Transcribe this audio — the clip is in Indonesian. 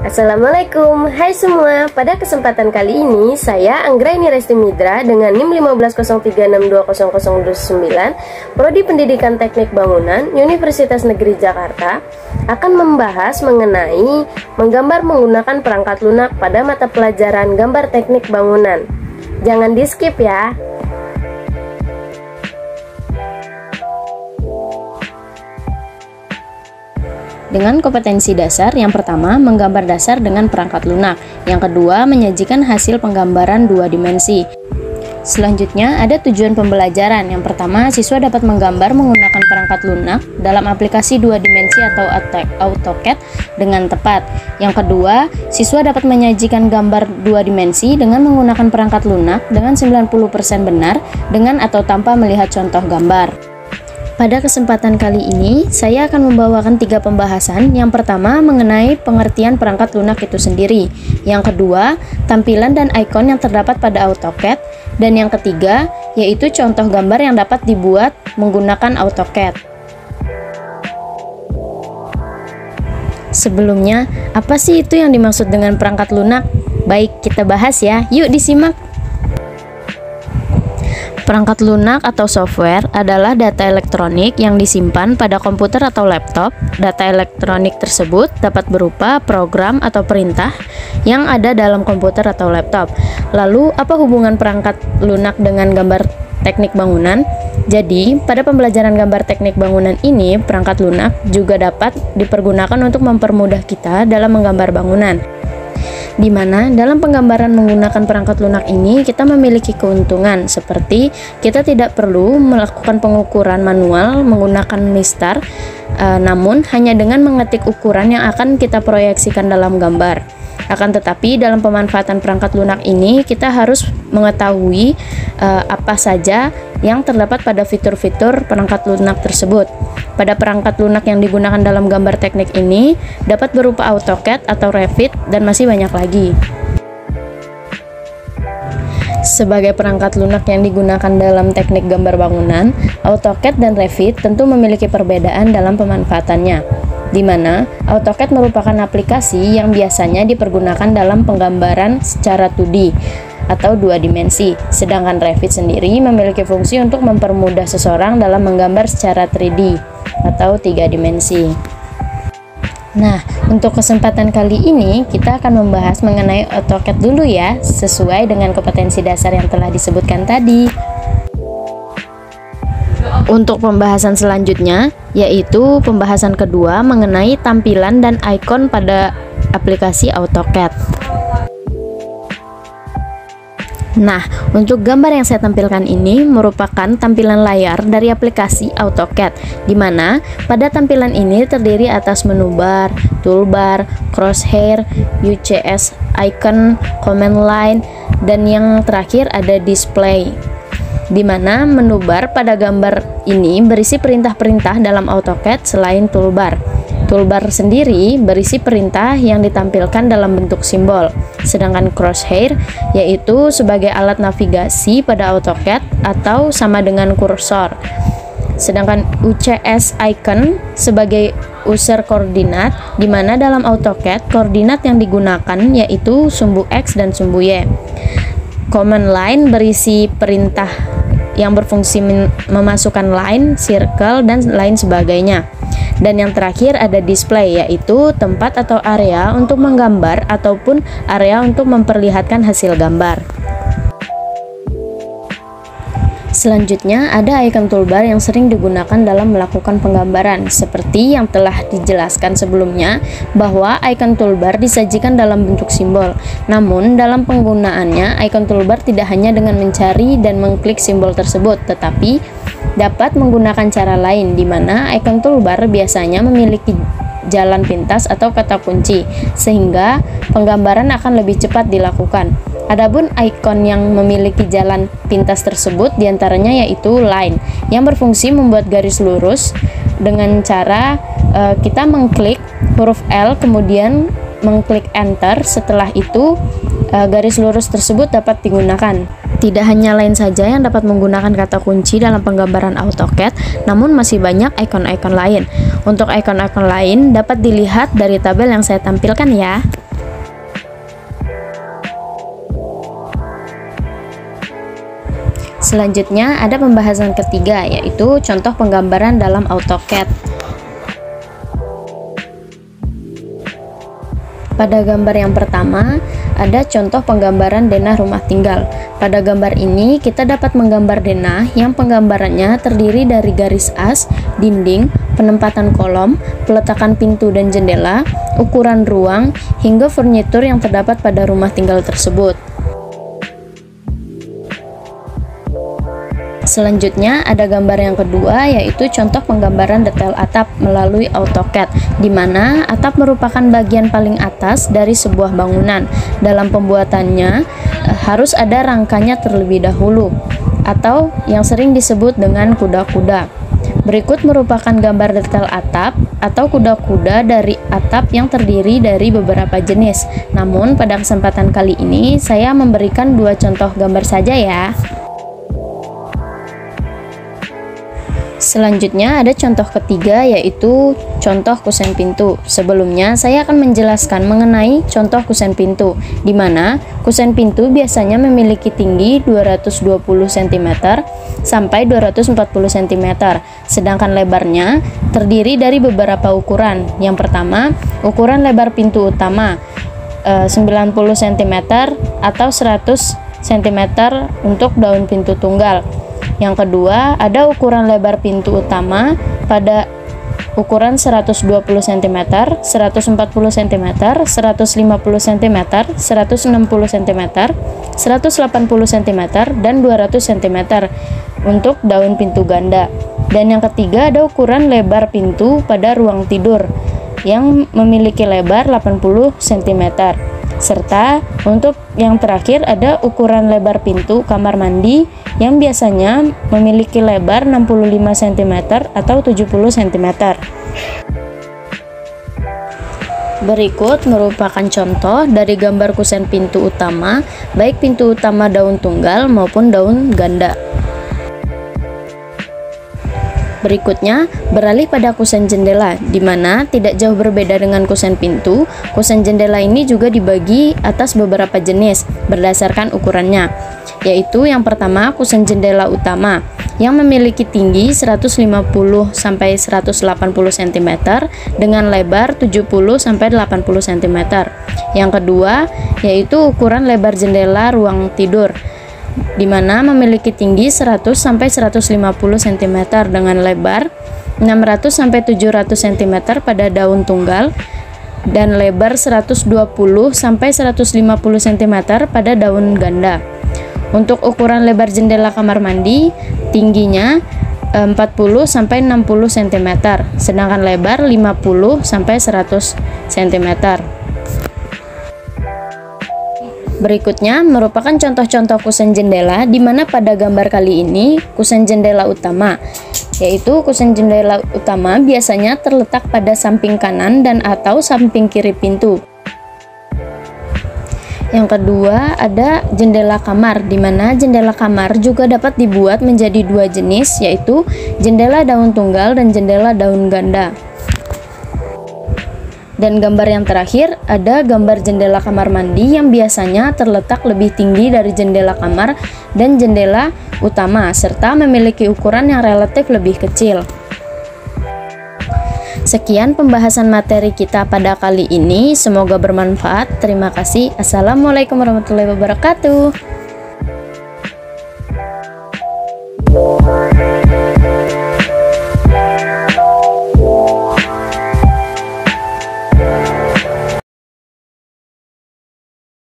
Assalamualaikum, hai semua. Pada kesempatan kali ini, saya Anggraini Resti Midra dengan NIM 1503620009, Prodi Pendidikan Teknik Bangunan, Universitas Negeri Jakarta, akan membahas mengenai menggambar menggunakan perangkat lunak pada mata pelajaran gambar teknik bangunan. Jangan di skip ya. Dengan kompetensi dasar, yang pertama menggambar dasar dengan perangkat lunak, yang kedua menyajikan hasil penggambaran dua dimensi. Selanjutnya ada tujuan pembelajaran. Yang pertama, siswa dapat menggambar menggunakan perangkat lunak dalam aplikasi dua dimensi atau AutoCAD dengan tepat. Yang kedua, siswa dapat menyajikan gambar dua dimensi dengan menggunakan perangkat lunak dengan 90% benar dengan atau tanpa melihat contoh gambar. Pada kesempatan kali ini, saya akan membawakan 3 pembahasan. Yang pertama, mengenai pengertian perangkat lunak itu sendiri. Yang kedua, tampilan dan ikon yang terdapat pada AutoCAD. Dan yang ketiga, yaitu contoh gambar yang dapat dibuat menggunakan AutoCAD. Sebelumnya, apa sih itu yang dimaksud dengan perangkat lunak? Baik, kita bahas ya. Yuk disimak. Perangkat lunak atau software adalah data elektronik yang disimpan pada komputer atau laptop. Data elektronik tersebut dapat berupa program atau perintah yang ada dalam komputer atau laptop. Lalu, apa hubungan perangkat lunak dengan gambar teknik bangunan? Jadi, pada pembelajaran gambar teknik bangunan ini, perangkat lunak juga dapat dipergunakan untuk mempermudah kita dalam menggambar bangunan. Di mana dalam penggambaran menggunakan perangkat lunak ini kita memiliki keuntungan seperti kita tidak perlu melakukan pengukuran manual menggunakan mistar, namun hanya dengan mengetik ukuran yang akan kita proyeksikan dalam gambar. Akan tetapi dalam pemanfaatan perangkat lunak ini kita harus mengetahui apa saja yang terdapat pada fitur-fitur perangkat lunak tersebut. Pada perangkat lunak yang digunakan dalam gambar teknik ini dapat berupa AutoCAD atau Revit dan masih banyak lagi. Sebagai perangkat lunak yang digunakan dalam teknik gambar bangunan, AutoCAD dan Revit tentu memiliki perbedaan dalam pemanfaatannya, di mana AutoCAD merupakan aplikasi yang biasanya dipergunakan dalam penggambaran secara 2D atau dua dimensi, sedangkan Revit sendiri memiliki fungsi untuk mempermudah seseorang dalam menggambar secara 3D atau 3 dimensi. Nah, untuk kesempatan kali ini kita akan membahas mengenai AutoCAD dulu ya, sesuai dengan kompetensi dasar yang telah disebutkan tadi. Untuk pembahasan selanjutnya, yaitu pembahasan kedua mengenai tampilan dan ikon pada aplikasi AutoCAD. Nah, untuk gambar yang saya tampilkan ini merupakan tampilan layar dari aplikasi AutoCAD, di mana pada tampilan ini terdiri atas menu bar, toolbar, crosshair, UCS icon, command line, dan yang terakhir ada display. Di mana menu bar pada gambar ini berisi perintah-perintah dalam AutoCAD selain toolbar. Toolbar sendiri berisi perintah yang ditampilkan dalam bentuk simbol, sedangkan crosshair yaitu sebagai alat navigasi pada AutoCAD atau sama dengan kursor. Sedangkan UCS icon sebagai user koordinat, di mana dalam AutoCAD koordinat yang digunakan yaitu sumbu X dan sumbu Y. Command line berisi perintah yang berfungsi memasukkan line, circle, dan lain sebagainya. Dan yang terakhir ada display, yaitu tempat atau area untuk menggambar ataupun area untuk memperlihatkan hasil gambar. Selanjutnya ada icon toolbar yang sering digunakan dalam melakukan penggambaran. Seperti yang telah dijelaskan sebelumnya bahwa icon toolbar disajikan dalam bentuk simbol. Namun dalam penggunaannya icon toolbar tidak hanya dengan mencari dan mengklik simbol tersebut, tetapi dapat menggunakan cara lain, di mana icon toolbar biasanya memiliki jalan pintas atau kata kunci, sehingga penggambaran akan lebih cepat dilakukan. Adapun ikon yang memiliki jalan pintas tersebut diantaranya yaitu line, yang berfungsi membuat garis lurus dengan cara kita mengklik huruf L kemudian mengklik enter. Setelah itu garis lurus tersebut dapat digunakan. Tidak hanya line saja yang dapat menggunakan kata kunci dalam penggambaran AutoCAD, namun masih banyak ikon-ikon lain. Untuk ikon-ikon lain dapat dilihat dari tabel yang saya tampilkan ya. Selanjutnya ada pembahasan ketiga, yaitu contoh penggambaran dalam AutoCAD. Pada gambar yang pertama, ada contoh penggambaran denah rumah tinggal. Pada gambar ini, kita dapat menggambar denah yang penggambarannya terdiri dari garis as, dinding, penempatan kolom, peletakan pintu dan jendela, ukuran ruang, hingga furnitur yang terdapat pada rumah tinggal tersebut. Selanjutnya ada gambar yang kedua, yaitu contoh penggambaran detail atap melalui AutoCAD, di mana atap merupakan bagian paling atas dari sebuah bangunan. Dalam pembuatannya harus ada rangkanya terlebih dahulu, atau yang sering disebut dengan kuda-kuda. Berikut merupakan gambar detail atap atau kuda-kuda dari atap yang terdiri dari beberapa jenis. Namun pada kesempatan kali ini saya memberikan dua contoh gambar saja ya. Selanjutnya ada contoh ketiga, yaitu contoh kusen pintu. Sebelumnya saya akan menjelaskan mengenai contoh kusen pintu, di mana kusen pintu biasanya memiliki tinggi 220 cm sampai 240 cm, sedangkan lebarnya terdiri dari beberapa ukuran. Yang pertama, ukuran lebar pintu utama 90 cm atau 100 cm untuk daun pintu tunggal. Yang kedua, ada ukuran lebar pintu utama pada ukuran 120 cm, 140 cm, 150 cm, 160 cm, 180 cm, dan 200 cm untuk daun pintu ganda. Dan yang ketiga, ada ukuran lebar pintu pada ruang tidur yang memiliki lebar 80 cm. Serta untuk yang terakhir ada ukuran lebar pintu kamar mandi yang biasanya memiliki lebar 65 cm atau 70 cm. Berikut merupakan contoh dari gambar kusen pintu utama, baik pintu utama daun tunggal maupun daun ganda. Berikutnya, beralih pada kusen jendela, di mana tidak jauh berbeda dengan kusen pintu. Kusen jendela ini juga dibagi atas beberapa jenis berdasarkan ukurannya, yaitu yang pertama kusen jendela utama yang memiliki tinggi 150 sampai 180 cm dengan lebar 70 sampai 80 cm. Yang kedua, yaitu ukuran lebar jendela ruang tidur, di mana memiliki tinggi 100 sampai 150 cm dengan lebar 600 sampai 700 cm pada daun tunggal dan lebar 120 sampai 150 cm pada daun ganda. Untuk ukuran lebar jendela kamar mandi, tingginya 40 sampai 60 cm, sedangkan lebar 50 sampai 100 cm. Berikutnya merupakan contoh-contoh kusen jendela, di mana pada gambar kali ini kusen jendela utama, yaitu kusen jendela utama biasanya terletak pada samping kanan dan atau samping kiri pintu. Yang kedua ada jendela kamar, di mana jendela kamar juga dapat dibuat menjadi dua jenis, yaitu jendela daun tunggal dan jendela daun ganda. Dan gambar yang terakhir ada gambar jendela kamar mandi yang biasanya terletak lebih tinggi dari jendela kamar dan jendela utama, serta memiliki ukuran yang relatif lebih kecil. Sekian pembahasan materi kita pada kali ini, semoga bermanfaat. Terima kasih. Assalamualaikum warahmatullahi wabarakatuh.